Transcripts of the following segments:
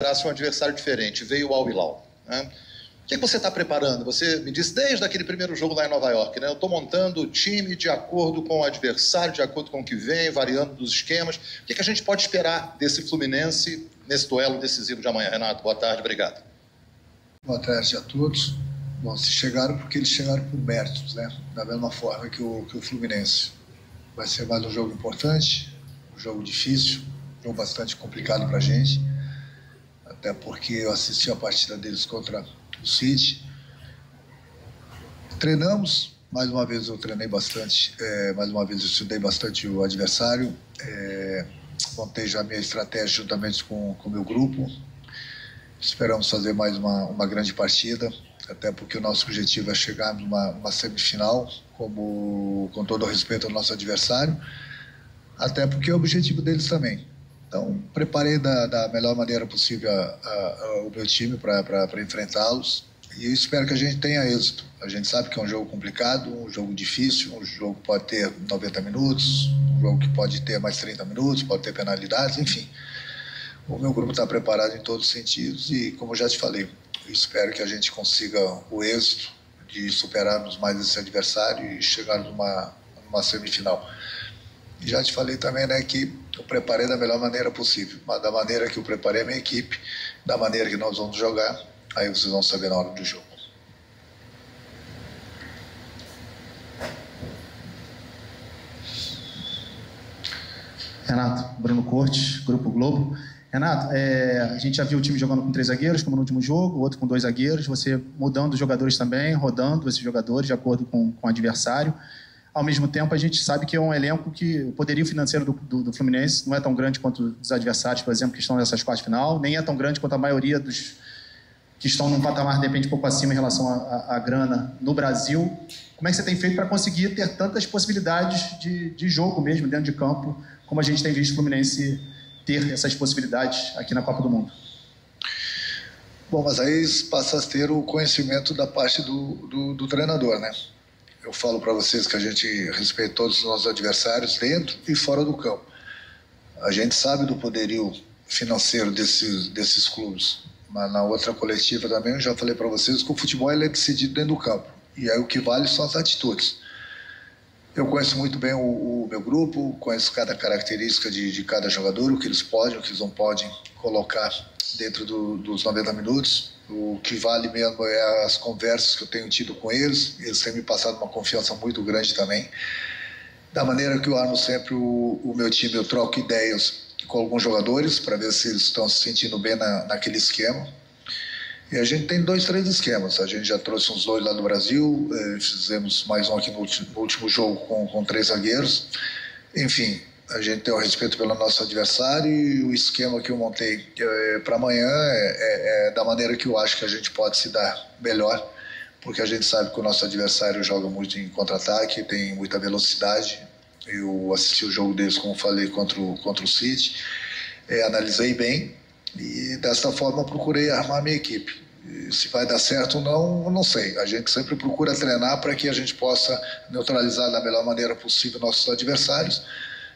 um adversário diferente, veio o Al Hilal, né? O que você está preparando? Você me disse desde aquele primeiro jogo lá em Nova York, né? Eu estou montando o time de acordo com o adversário, de acordo com o que vem, variando dos esquemas. O que a gente pode esperar desse Fluminense nesse duelo decisivo de amanhã? Renato, boa tarde, obrigado. Boa tarde a todos. Bom, se chegaram porque eles chegaram por méritos, né? Da mesma forma que o Fluminense. Vai ser mais um jogo importante, um jogo difícil, um jogo bastante complicado para a gente, até porque eu assisti a partida deles contra o City. Treinamos, mais uma vez eu treinei bastante, mais uma vez eu estudei bastante o adversário, montei já a minha estratégia juntamente com o meu grupo. Esperamos fazer mais uma grande partida, até porque o nosso objetivo é chegar numa semifinal, com todo o respeito ao nosso adversário, até porque é o objetivo deles também. Então, preparei da melhor maneira possível o meu time para enfrentá-los e eu espero que a gente tenha êxito. A gente sabe que é um jogo complicado, um jogo difícil, um jogo que pode ter 90 minutos, um jogo que pode ter mais 30 minutos, pode ter penalidades, enfim. O meu grupo está preparado em todos os sentidos e, como eu já te falei, eu espero que a gente consiga o êxito de superarmos mais esse adversário e chegar numa semifinal. E já te falei também, né, que eu preparei da melhor maneira possível, mas da maneira que eu preparei a minha equipe, da maneira que nós vamos jogar, aí vocês vão saber na hora do jogo. Renato, Bruno Cortes, Grupo Globo. Renato, a gente já viu o time jogando com 3 zagueiros, como no último jogo, outro com 2 zagueiros, você mudando os jogadores também, rodando esses jogadores de acordo com o adversário. Ao mesmo tempo, a gente sabe que é um elenco que o poderio financeiro do Fluminense não é tão grande quanto dos adversários, por exemplo, que estão nessas quartas de final, nem é tão grande quanto a maioria dos que estão num patamar, de repente, um pouco acima em relação à grana no Brasil. Como é que você tem feito para conseguir ter tantas possibilidades de jogo mesmo, dentro de campo, como a gente tem visto o Fluminense ter essas possibilidades aqui na Copa do Mundo? Bom, mas aí passa a ter o conhecimento da parte do treinador, né? Eu falo para vocês que a gente respeita todos os nossos adversários dentro e fora do campo. A gente sabe do poderio financeiro desses clubes, mas na outra coletiva também eu já falei para vocês que o futebol ele é decidido dentro do campo e aí o que vale são as atitudes. Eu conheço muito bem o meu grupo, conheço cada característica de cada jogador, o que eles podem, o que eles não podem colocar dentro dos 90 minutos. O que vale mesmo é as conversas que eu tenho tido com eles. Eles têm me passado uma confiança muito grande também. Da maneira que eu armo sempre o meu time, eu troco ideias com alguns jogadores para ver se eles estão se sentindo bem naquele esquema. E a gente tem 2, 3 esquemas. A gente já trouxe uns 2 lá do Brasil, fizemos mais um aqui no último jogo com 3 zagueiros. Enfim, a gente tem o respeito pelo nosso adversário e o esquema que eu montei para amanhã é da maneira que eu acho que a gente pode se dar melhor, porque a gente sabe que o nosso adversário joga muito em contra-ataque, tem muita velocidade. Eu assisti o jogo deles, como falei, contra o City, analisei bem e dessa forma procurei armar a minha equipe. E se vai dar certo ou não, eu não sei. A gente sempre procura treinar para que a gente possa neutralizar da melhor maneira possível nossos adversários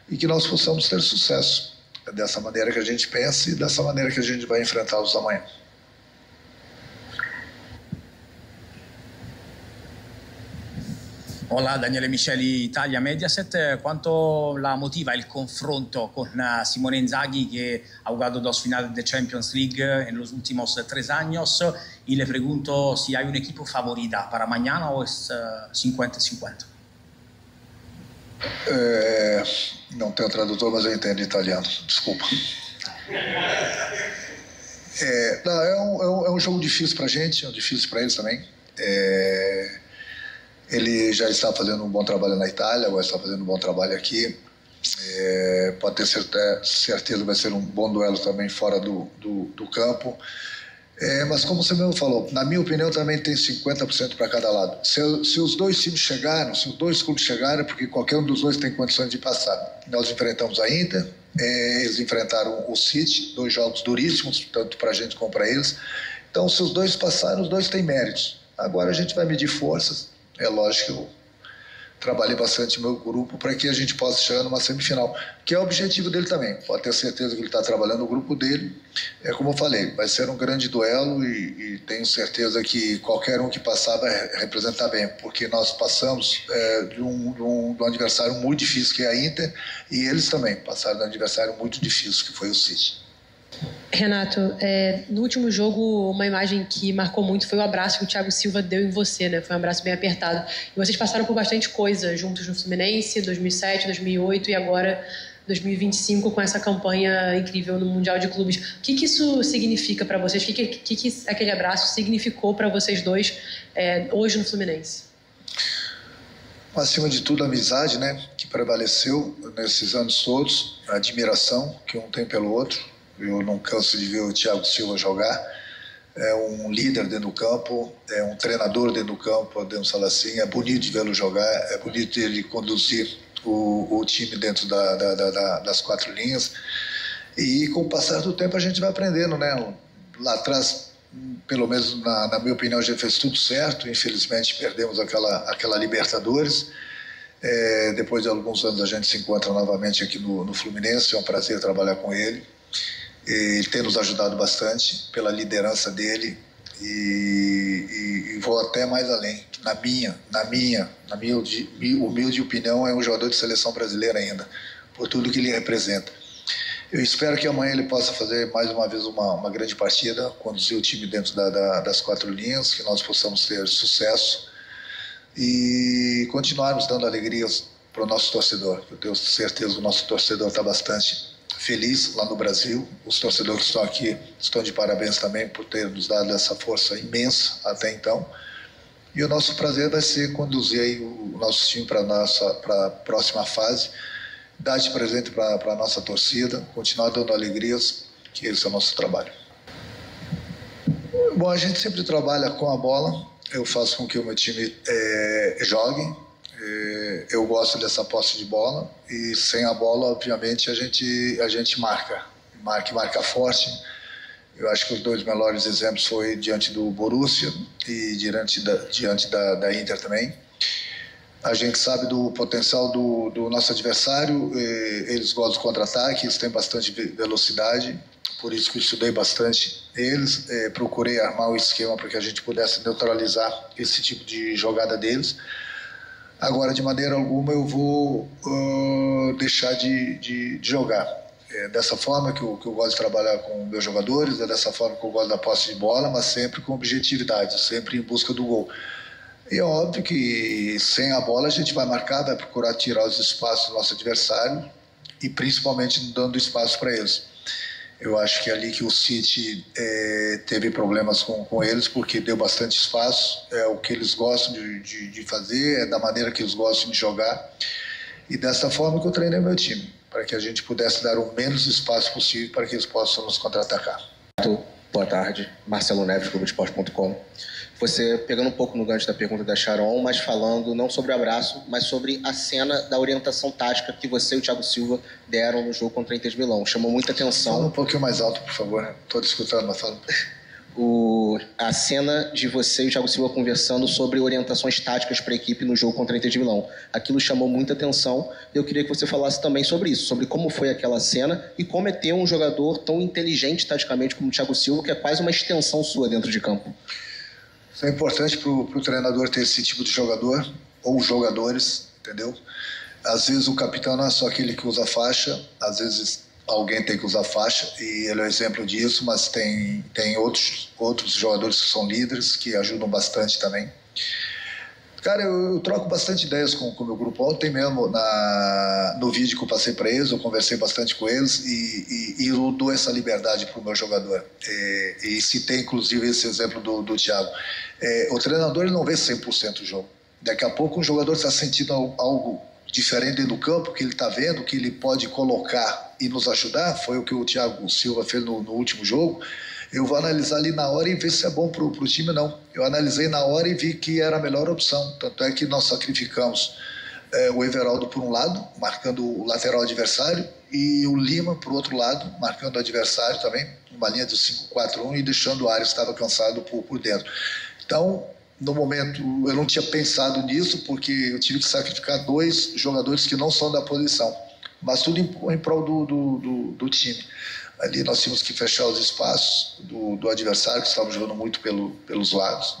e que nós possamos ter sucesso. É dessa maneira que a gente pensa e dessa maneira que a gente vai enfrentá-los amanhã. Olá, Daniele Micheli, Italia Mediaset. ¿Cuánto la motiva el confronto con Simone Inzaghi, que ha jugado 2 finales de Champions League en los últimos 3 años? Y le pregunto si hay un equipo favorita para mañana o es 50-50. Não tenho tradutor, mas eu entendo italiano, desculpa. É um jogo difícil pra gente, é difícil pra eles também. Ele já está fazendo um bom trabalho na Itália, agora está fazendo um bom trabalho aqui. Pode ter certeza que vai ser um bom duelo também fora do campo. Mas como você mesmo falou, na minha opinião também tem 50% para cada lado. Se os 2 times chegaram, se os 2 clubes chegaram, porque qualquer um dos 2 tem condições de passar. Nós enfrentamos a Inter, eles enfrentaram o City, 2 jogos duríssimos, tanto para a gente como para eles. Então, se os 2 passaram, os 2 têm méritos. Agora a gente vai medir forças. É lógico que eu trabalhei bastante no meu grupo para que a gente possa chegar numa semifinal, que é o objetivo dele também. Pode ter certeza que ele está trabalhando no grupo dele. É como eu falei, vai ser um grande duelo e tenho certeza que qualquer um que passar vai representar bem, porque nós passamos de um adversário muito difícil, que é a Inter, e eles também passaram de um adversário muito difícil, que foi o City. Renato, no último jogo, uma imagem que marcou muito foi o abraço que o Thiago Silva deu em você, né? Foi um abraço bem apertado. E vocês passaram por bastante coisa juntos no Fluminense, 2007, 2008 e agora 2025 com essa campanha incrível no Mundial de Clubes. O que isso significa para vocês? O que aquele abraço significou para vocês dois hoje no Fluminense? Acima de tudo, a amizade, né? Que prevaleceu nesses anos todos, a admiração que um tem pelo outro. Eu não canso de ver o Thiago Silva jogar. É um líder dentro do campo, é um treinador dentro do campo, Ademir Salacin. É bonito de vê-lo jogar, é bonito ele conduzir o time dentro das quatro linhas. E com o passar do tempo a gente vai aprendendo, né? Lá atrás, pelo menos na minha opinião, a gente fez tudo certo. Infelizmente perdemos aquela Libertadores. Depois de alguns anos a gente se encontra novamente aqui no Fluminense. É um prazer trabalhar com ele. Ele tem nos ajudado bastante pela liderança dele e vou até mais além. Na minha humilde opinião, é um jogador de seleção brasileira ainda, por tudo que ele representa. Eu espero que amanhã ele possa fazer mais uma vez uma grande partida, conduzir o time dentro das quatro linhas, que nós possamos ter sucesso e continuarmos dando alegrias para o nosso torcedor. Eu tenho certeza que o nosso torcedor está bastante feliz lá no Brasil. Os torcedores que estão aqui estão de parabéns também por ter nos dado essa força imensa até então. E o nosso prazer vai ser conduzir aí o nosso time para a próxima fase, dar de presente para a nossa torcida, continuar dando alegrias, que esse é o nosso trabalho. Bom, a gente sempre trabalha com a bola. Eu faço com que o meu time jogue. Eu gosto dessa posse de bola e sem a bola, obviamente, a gente marca forte. Eu acho que os dois melhores exemplos foi diante do Borussia e diante da Inter também. A gente sabe do potencial do nosso adversário, eles gostam do contra-ataque, eles têm bastante velocidade, por isso que eu estudei bastante eles, procurei armar o esquema para que a gente pudesse neutralizar esse tipo de jogada deles. Agora, de maneira alguma, eu vou deixar de jogar. É dessa forma que eu gosto de trabalhar com meus jogadores, é dessa forma que eu gosto da posse de bola, mas sempre com objetividade, sempre em busca do gol. E é óbvio que sem a bola a gente vai marcar, vai procurar tirar os espaços do nosso adversário e principalmente dando espaço para eles. Eu acho que é ali que o City teve problemas com eles, porque deu bastante espaço, é o que eles gostam de fazer, é da maneira que eles gostam de jogar. E dessa forma que eu treinei meu time, para que a gente pudesse dar o menos espaço possível para que eles possam nos contra-atacar. Boa tarde, Marcelo Neves, Globoesporte.com. Você pegando um pouco no gancho da pergunta da Sharon, mas falando não sobre o abraço, mas sobre a cena da orientação tática que você e o Thiago Silva deram no jogo contra a Inter de Milão. Chamou muita atenção. Fala um pouquinho mais alto, por favor. Estou escutando, mas fala. A cena de você e o Thiago Silva conversando sobre orientações táticas para a equipe no jogo contra a Inter de Milão. Aquilo chamou muita atenção. Eu queria que você falasse também sobre isso, sobre como foi aquela cena e como é ter um jogador tão inteligente taticamente como o Thiago Silva, que é quase uma extensão sua dentro de campo. Isso é importante para o treinador ter esse tipo de jogador, ou jogadores, entendeu? Às vezes o capitão não é só aquele que usa faixa, às vezes alguém tem que usar faixa, e ele é um exemplo disso, mas tem outros jogadores que são líderes, que ajudam bastante também. Cara, eu troco bastante ideias com o meu grupo. Ontem mesmo, no vídeo que eu passei para eles, eu conversei bastante com eles e eu dou essa liberdade para o meu jogador. E citei, inclusive, esse exemplo do Thiago. O treinador ele não vê 100% o jogo. Daqui a pouco um jogador está sentindo algo diferente dentro do campo, que ele está vendo, que ele pode colocar e nos ajudar. Foi o que o Thiago Silva fez no último jogo. Eu vou analisar ali na hora e ver se é bom para o time, não. Eu analisei na hora e vi que era a melhor opção. Tanto é que nós sacrificamos o Everaldo por um lado, marcando o lateral adversário, e o Lima por outro lado, marcando o adversário também, uma linha de 5-4-1 e deixando o Arias que estava cansado por dentro. Então, No momento, eu não tinha pensado nisso, porque eu tive que sacrificar 2 jogadores que não são da posição, mas tudo em prol do time. Ali nós tínhamos que fechar os espaços do adversário, que estava jogando muito pelos lados.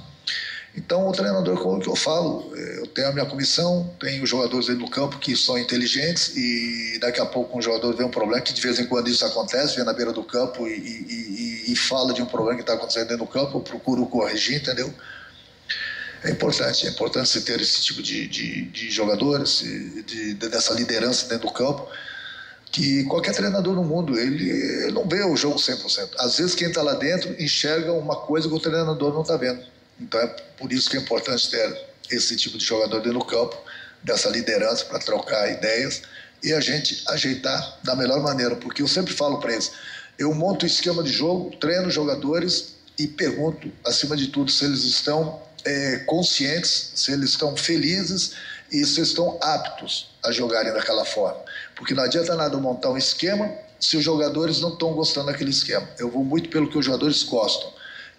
Então, o treinador, como que eu falo, eu tenho a minha comissão, tenho jogadores dentro do campo que são inteligentes, e daqui a pouco um jogador vê um problema, que de vez em quando isso acontece, vem na beira do campo e fala de um problema que está acontecendo dentro do campo, eu procuro corrigir, entendeu? É importante você ter esse tipo de jogadores, dessa liderança dentro do campo, que qualquer treinador no mundo, ele não vê o jogo 100%. Às vezes quem está lá dentro enxerga uma coisa que o treinador não está vendo. Então é por isso que é importante ter esse tipo de jogador dentro do campo, dessa liderança para trocar ideias e a gente ajeitar da melhor maneira, porque eu sempre falo para eles, eu monto o esquema de jogo, treino os jogadores e pergunto, acima de tudo, se eles estão conscientes, se eles estão felizes e se estão aptos a jogarem daquela forma. Porque não adianta nada montar um esquema se os jogadores não estão gostando daquele esquema. Eu vou muito pelo que os jogadores gostam.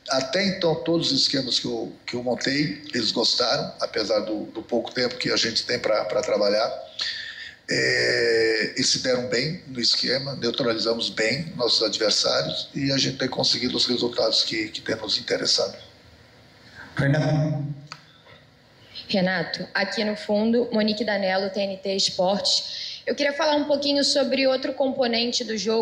Até então, todos os esquemas que eu montei, eles gostaram, apesar do pouco tempo que a gente tem para trabalhar. Eles se deram bem no esquema, neutralizamos bem nossos adversários e a gente tem conseguido os resultados que tem nos interessado. Renato, aqui no fundo, Monique Danello, TNT Esportes. Eu queria falar um pouquinho sobre outro componente do jogo.